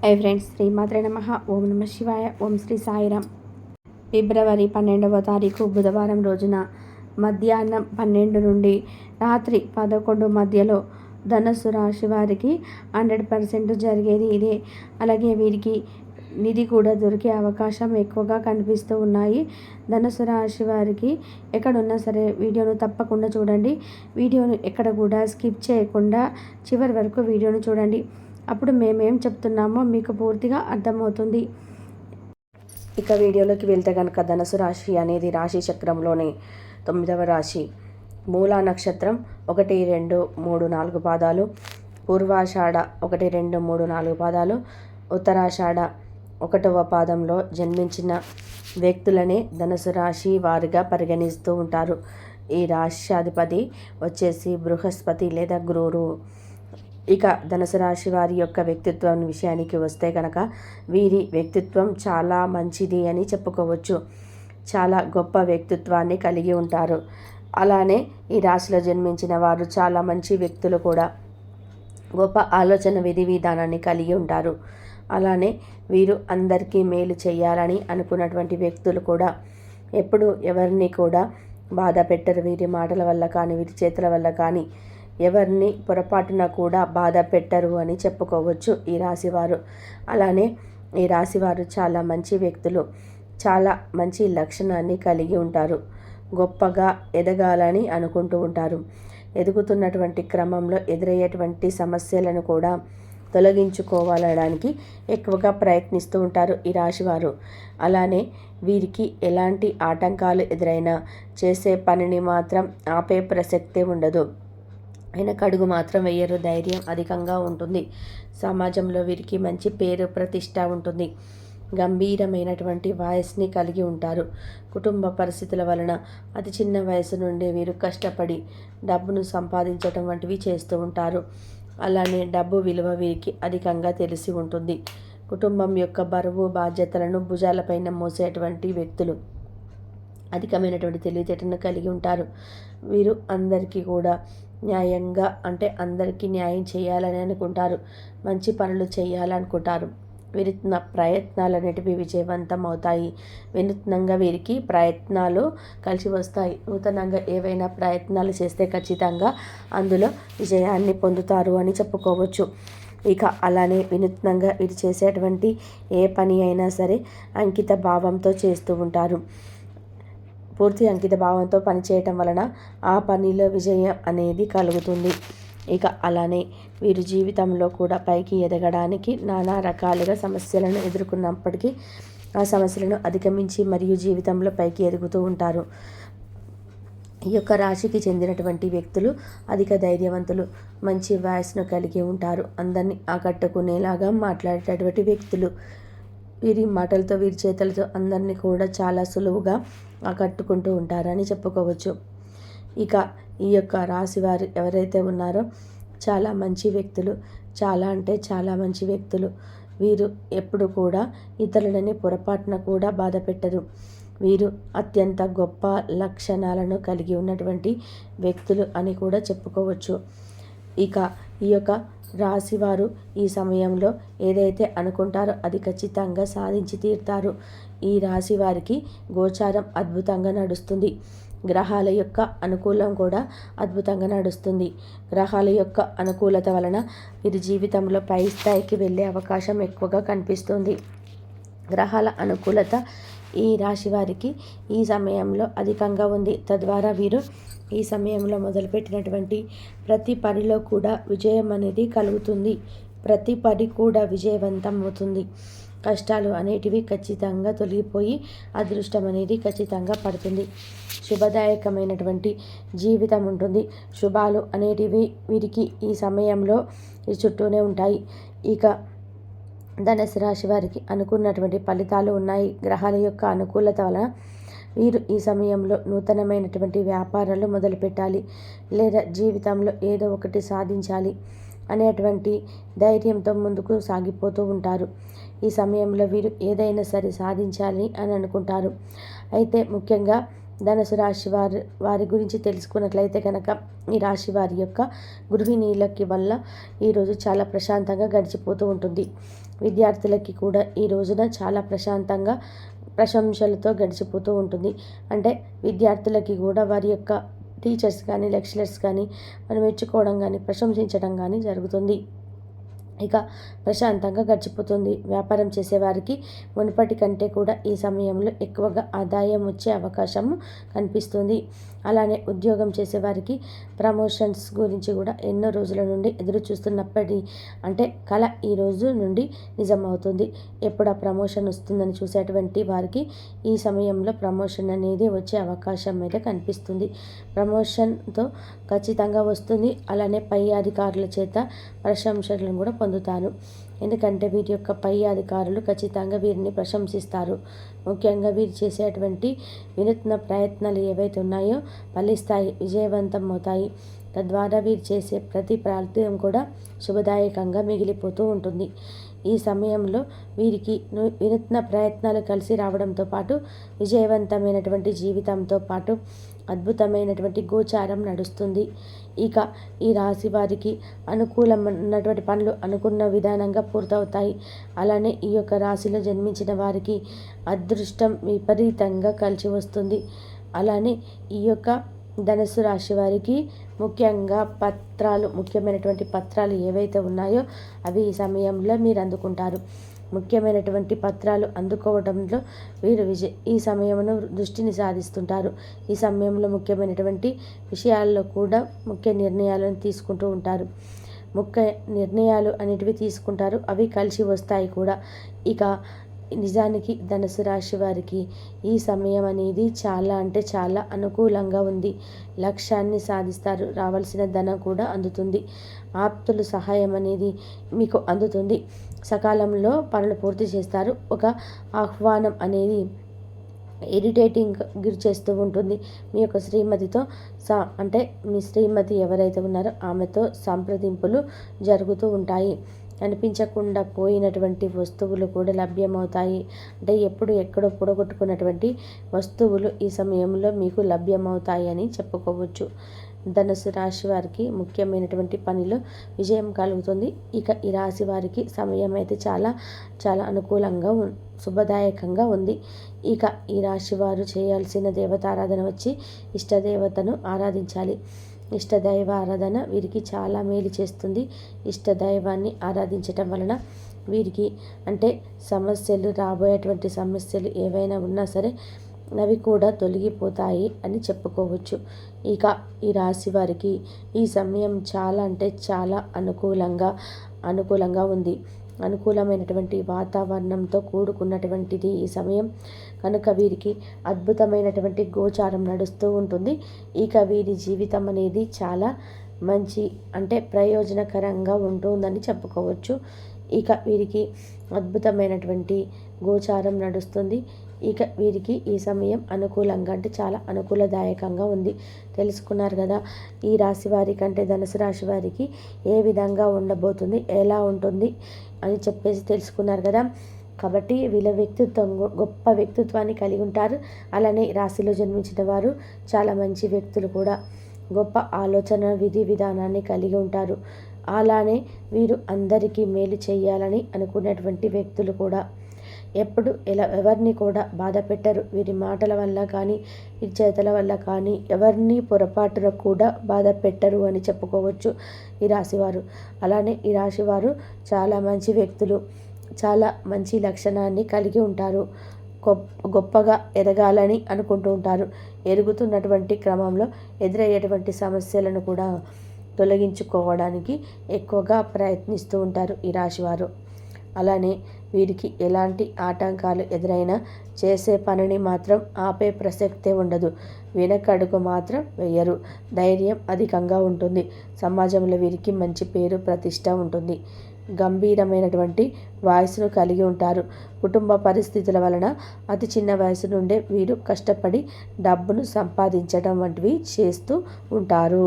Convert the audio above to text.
Hi friends, శ్రీమాత్రే నమః. ఓం నమ శివాయ. ఓం శ్రీ సాయిరామ్. ఫిబ్రవరి 12వ తారీఖు బుధవారం రోజున మధ్యాహ్నం 12 నుండి రాత్రి 11 మధ్యలో ధనుస్సు రాశి వారికి 100% జరిగేది ఇదే. అలాగే వీరికి నిధి కూడా దొరికే అవకాశం ఎక్కువగా కనిపిస్తూ ఉన్నాయి. ధనుసు రాశి వారికి ఎక్కడున్నా సరే వీడియోను తప్పకుండా చూడండి. వీడియోను ఎక్కడ కూడా స్కిప్ చేయకుండా చివరి వరకు వీడియోను చూడండి. అప్పుడు మేమేం చెప్తున్నామో మీకు పూర్తిగా అర్థమవుతుంది. ఇక వీడియోలోకి వెళ్తే కనుక ధనుసు రాశి అనేది రాశి చక్రంలోని 9వ రాశి. మూలా నక్షత్రం 1, 2, 3, 4 పాదాలు, పూర్వాషాఢ 1, 2, 3, 4 పాదాలు, ఉత్తరాషాఢ 1వ పాదంలో జన్మించిన వ్యక్తులనే ధనుసు రాశి వారిగా పరిగణిస్తూ ఉంటారు. ఈ రాశ్యాధిపతి వచ్చేసి బృహస్పతి లేదా గురువు. ఇక ధనుసు రాశి వారి యొక్క వ్యక్తిత్వం విషయానికి వస్తే కనుక వీరి వ్యక్తిత్వం చాలా మంచిది అని చెప్పుకోవచ్చు. చాలా గొప్ప వ్యక్తిత్వాన్ని కలిగి ఉంటారు. అలానే ఈ రాశిలో జన్మించిన వారు చాలా మంచి వ్యక్తులు కూడా. గొప్ప ఆలోచన విధి విధానాన్ని కలిగి ఉంటారు. అలానే వీరు అందరికీ మేలు చేయాలని అనుకున్నటువంటి వ్యక్తులు కూడా. ఎప్పుడు ఎవరిని కూడా బాధ పెట్టరు. వీరి మాటల వల్ల కానీ వీరి చేతుల వల్ల కానీ ఎవరిని పొరపాటున కూడా బాధ పెట్టరు అని చెప్పుకోవచ్చు ఈ రాశివారు. అలానే ఈ రాశివారు చాలా మంచి వ్యక్తులు. చాలా మంచి లక్షణాన్ని కలిగి ఉంటారు. గొప్పగా ఎదగాలని అనుకుంటూ ఉంటారు. ఎదుగుతున్నటువంటి క్రమంలో ఎదురయ్యేటువంటి సమస్యలను కూడా తొలగించుకోవాలడానికి ఎక్కువగా ప్రయత్నిస్తూ ఉంటారు ఈ రాశివారు. అలానే వీరికి ఎలాంటి ఆటంకాలు ఎదురైనా చేసే పనిని మాత్రం ఆపే ప్రసక్తే ఉండదు. వెనకడుగు మాత్రం వేయరు. ధైర్యం అధికంగా ఉంటుంది. సమాజంలో వీరికి మంచి పేరు ప్రతిష్ట ఉంటుంది. గంభీరమైనటువంటి వాయిస్ని కలిగి ఉంటారు. కుటుంబ పరిస్థితుల వలన అతి చిన్న వయసు నుండి వీరు కష్టపడి డబ్బును సంపాదించడం వంటివి చేస్తూ ఉంటారు. అలానే డబ్బు విలువ వీరికి అధికంగా తెలిసి ఉంటుంది. కుటుంబం యొక్క బరువు బాధ్యతలను భుజాలపైన మోసేటువంటి వ్యక్తులు. అధికమైనటువంటి తెలివితేటను కలిగి ఉంటారు. వీరు అందరికీ కూడా న్యాయంగా అంటే అందరికీ న్యాయం చేయాలని అనుకుంటారు. మంచి పనులు చేయాలనుకుంటారు. వీరి ప్రయత్నాలు అనేటివి విజయవంతం అవుతాయి. వినూత్నంగా వీరికి ప్రయత్నాలు కలిసి వస్తాయి. నూతనంగా ఏవైనా ప్రయత్నాలు చేస్తే ఖచ్చితంగా అందులో విజయాన్ని పొందుతారు అని చెప్పుకోవచ్చు. ఇక అలానే వినూత్నంగా వీరు చేసేటువంటి ఏ పని అయినా సరే అంకిత భావంతో చేస్తూ ఉంటారు. పూర్తి అంకిత భావంతో పనిచేయటం వలన ఆ పనిలో విజయం అనేది కలుగుతుంది. ఇక అలానే వీరు జీవితంలో కూడా పైకి ఎదగడానికి నానా రకాలుగా సమస్యలను ఎదుర్కొన్నప్పటికీ ఆ సమస్యలను అధిగమించి మరియు జీవితంలో పైకి ఎదుగుతూ ఉంటారు. ఈ యొక్క రాశికి చెందినటువంటి వ్యక్తులు అధిక ధైర్యవంతులు, మంచి వాయిస్ను కలిగి ఉంటారు. అందరినీ ఆకట్టుకునేలాగా మాట్లాడేటటువంటి వ్యక్తులు. వీరి మాటలతో వీరి చేతులతో అందరినీ కూడా చాలా సులువుగా ఆకట్టుకుంటూ ఉంటారని చెప్పుకోవచ్చు. ఇక ఈ యొక్క రాశి వారు ఎవరైతే ఉన్నారో చాలా మంచి వ్యక్తులు. చాలా అంటే చాలా మంచి వ్యక్తులు. వీరు ఎప్పుడు కూడా ఇతరులని పొరపాటున కూడా బాధ పెట్టరు. వీరు అత్యంత గొప్ప లక్షణాలను కలిగి ఉన్నటువంటి వ్యక్తులు అని కూడా చెప్పుకోవచ్చు. ఇక ఈ యొక్క రాశివారు ఈ సమయంలో ఏదైతే అనుకుంటారో అది ఖచ్చితంగా సాధించి తీరుతారు. ఈ రాశి వారికి గోచారం అద్భుతంగా నడుస్తుంది. గ్రహాల యొక్క అనుకూలం కూడా అద్భుతంగా నడుస్తుంది. గ్రహాల యొక్క అనుకూలత వలన వీరి జీవితంలో పై స్థాయికి వెళ్ళే అవకాశం ఎక్కువగా కనిపిస్తుంది. గ్రహాల అనుకూలత ఈ రాశి వారికి ఈ సమయంలో అధికంగా ఉంది. తద్వారా వీరు ఈ సమయంలో మొదలుపెట్టినటువంటి ప్రతి పనిలో కూడా విజయం అనేది కలుగుతుంది. ప్రతి పని కూడా విజయవంతం అవుతుంది. కష్టాలు అనేటివి ఖచ్చితంగా తొలగిపోయి అదృష్టం అనేది ఖచ్చితంగా పడుతుంది. శుభదాయకమైనటువంటి జీవితం ఉంటుంది. శుభాలు అనేటివి వీరికి ఈ సమయంలో చుట్టూనే ఉంటాయి. ఇక ధనుసు రాశి వారికి అనుకున్నటువంటి ఫలితాలు ఉన్నాయి. గ్రహాల యొక్క అనుకూలత వలన వీరు ఈ సమయంలో నూతనమైనటువంటి వ్యాపారాలు మొదలుపెట్టాలి, లేదా జీవితంలో ఏదో ఒకటి సాధించాలి అనేటువంటి ధైర్యంతో ముందుకు సాగిపోతూ ఉంటారు. ఈ సమయంలో వీరు ఏదైనా సరే సాధించాలి అని అనుకుంటారు. అయితే ముఖ్యంగా ధనుసు రాశి వారి గురించి తెలుసుకున్నట్లయితే కనుక ఈ రాశి వారి యొక్క గృహిణీలకి వల్ల ఈరోజు చాలా ప్రశాంతంగా గడిచిపోతూ ఉంటుంది. విద్యార్థులకి కూడా ఈ రోజున చాలా ప్రశాంతంగా ప్రశంసలతో గడిచిపోతూ ఉంటుంది. అంటే విద్యార్థులకి కూడా వారి యొక్క టీచర్స్ కానీ లెక్చరర్స్ కానీ మనం మెచ్చుకోవడం కానీ ప్రశంసించడం కానీ జరుగుతుంది. ఇక ప్రశాంతంగా గడిచిపోతుంది. వ్యాపారం చేసేవారికి మునుపటి కంటే కూడా ఈ సమయంలో ఎక్కువగా ఆదాయం వచ్చే అవకాశము కనిపిస్తుంది. అలానే ఉద్యోగం చేసేవారికి ప్రమోషన్స్ గురించి కూడా ఎన్నో రోజుల నుండి ఎదురు చూస్తున్నప్పటి అంటే కళ ఈ రోజు నుండి నిజమవుతుంది. ఎప్పుడు ఆ ప్రమోషన్ వస్తుందని చూసేటువంటి వారికి ఈ సమయంలో ప్రమోషన్ అనేది వచ్చే అవకాశం అయితే కనిపిస్తుంది. ప్రమోషన్తో ఖచ్చితంగా వస్తుంది. అలానే పై అధికారుల చేత ప్రశంసలను కూడా పొందుతారు. ఎందుకంటే వీరి యొక్క పై అధికారులు ఖచ్చితంగా వీరిని ప్రశంసిస్తారు. ముఖ్యంగా వీరు చేసేటువంటి వినూత్న ప్రయత్నాలు ఏవైతే ఉన్నాయో ఫలిస్తాయి, విజయవంతం అవుతాయి. తద్వారా వీరు చేసే ప్రతి ప్రయత్నం కూడా శుభదాయకంగా మిగిలిపోతూ ఉంటుంది. ఈ సమయంలో వీరికి వినూత్న ప్రయత్నాలు కలిసి రావడంతో పాటు విజయవంతమైనటువంటి జీవితంతో పాటు అద్భుతమైనటువంటి గోచారం నడుస్తుంది. ఇక ఈ రాశి వారికి అనుకూలమైనటువంటి పనులు అనుకున్న విధానంగా పూర్తవుతాయి. అలానే ఈ యొక్క రాశిలో జన్మించిన వారికి అదృష్టం విపరీతంగా కలిసి వస్తుంది. అలానే ఈ యొక్క ధనుస్సు రాశి వారికి ముఖ్యంగా ముఖ్యమైనటువంటి పత్రాలు ఏవైతే ఉన్నాయో అవి ఈ సమయంలో మీరు అందుకుంటారు. ముఖ్యమైనటువంటి పత్రాలు అందుకోవడంలో వీరు ఈ సమయంలో దృష్టిని సాధిస్తుంటారు. ఈ సమయంలో ముఖ్యమైనటువంటి విషయాల్లో కూడా ముఖ్య నిర్ణయాలను తీసుకుంటూ ఉంటారు. ముఖ్య నిర్ణయాలు అనేటివి తీసుకుంటారు, అవి కలిసి వస్తాయి కూడా. ఇక నిజానికి ధనుసు రాశి వారికి ఈ సమయం అనేది చాలా అంటే చాలా అనుకూలంగా ఉంది. లక్ష్యాన్ని సాధిస్తారు. రావాల్సిన ధనం కూడా అందుతుంది. ఆప్తుల సహాయం అనేది మీకు అందుతుంది. సకాలంలో పనులు పూర్తి చేస్తారు. ఒక ఆహ్వానం అనేది ఇరిటేటింగ్ గురి చేస్తూ ఉంటుంది. మీ యొక్క శ్రీమతితో అంటే మీ శ్రీమతి ఎవరైతే ఉన్నారో ఆమెతో సంప్రదింపులు జరుగుతూ ఉంటాయి. కనిపించకుండా పోయినటువంటి వస్తువులు కూడా లభ్యమవుతాయి. అంటే ఎక్కడో పొడగొట్టుకున్నటువంటి వస్తువులు ఈ సమయంలో మీకు లభ్యమవుతాయి అని చెప్పుకోవచ్చు. ధనుసు రాశి వారికి ముఖ్యమైనటువంటి పనిలో విజయం కలుగుతుంది. ఇక ఈ రాశి వారికి సమయం అయితే చాలా చాలా అనుకూలంగా శుభదాయకంగా ఉంది. ఇక ఈ రాశి వారు చేయాల్సిన దేవతారాధన వచ్చి ఇష్టదేవతను ఆరాధించాలి. ఇష్టదైవ ఆరాధన వీరికి చాలా మేలు చేస్తుంది. ఇష్టదైవాన్ని ఆరాధించటం వలన వీరికి అంటే రాబోయేటువంటి సమస్యలు ఏవైనా ఉన్నా సరే అవి కూడా తొలగిపోతాయి అని చెప్పుకోవచ్చు. ఇక ఈ రాశి వారికి ఈ సమయం చాలా అంటే చాలా అనుకూలంగా ఉంది. అనుకూలమైనటువంటి వాతావరణంతో కూడుకున్నటువంటిది ఈ సమయం కనుక వీరికి అద్భుతమైనటువంటి గోచారం నడుస్తూ ఉంటుంది. ఇక వీరి జీవితం అనేది చాలా మంచి అంటే ప్రయోజనకరంగా ఉంటుందని చెప్పుకోవచ్చు. ఇక వీరికి అద్భుతమైనటువంటి గోచారం నడుస్తుంది. ఇక వీరికి ఈ సమయం అనుకూలంగా అంటే చాలా అనుకూలదాయకంగా ఉంది. తెలుసుకున్నారు కదా ఈ రాశి వారి కంటే ధనుసు రాశి వారికి ఏ విధంగా ఉండబోతుంది, ఎలా ఉంటుంది అని చెప్పేసి తెలుసుకున్నారు కదా. కాబట్టి వీళ్ళ వ్యక్తిత్వం గొప్ప వ్యక్తిత్వాన్ని కలిగి ఉంటారు. అలానే రాశిలో జన్మించిన వారు చాలా మంచి వ్యక్తులు కూడా. గొప్ప ఆలోచన విధి విధానాన్ని కలిగి ఉంటారు. అలానే వీరు అందరికీ మేలు చేయాలని అనుకునేటువంటి వ్యక్తులు కూడా. ఎప్పుడు ఎవరిని కూడా బాధ పెట్టరు. వీరి మాటల వల్ల కానీ వీరి చేతల వల్ల కానీ ఎవరిని పొరపాటున కూడా బాధ పెట్టరు అని చెప్పుకోవచ్చు ఈ రాశివారు. అలానే ఈ రాశివారు చాలా మంచి వ్యక్తులు, చాలా మంచి లక్షణాన్ని కలిగి ఉంటారు. గొప్పగా ఎదగాలని అనుకుంటూ ఉంటారు. ఎదుగుతున్నటువంటి క్రమంలో ఎదురయ్యేటువంటి సమస్యలను కూడా తొలగించుకోవడానికి ఎక్కువగా ప్రయత్నిస్తూ ఉంటారు ఈ రాశివారు. అలానే వీరికి ఎలాంటి ఆటంకాలు ఎదురైనా చేసే పనిని మాత్రం ఆపే ప్రసక్తే ఉండదు. వెనకడుగు మాత్రం వేయరు. ధైర్యం అధికంగా ఉంటుంది. సమాజంలో వీరికి మంచి పేరు ప్రతిష్ట ఉంటుంది. గంభీరమైనటువంటి వాయిస్ను కలిగి ఉంటారు. కుటుంబ పరిస్థితుల వలన అతి చిన్న వయసు నుండే వీరు కష్టపడి డబ్బును సంపాదించడం వంటివి చేస్తూ ఉంటారు.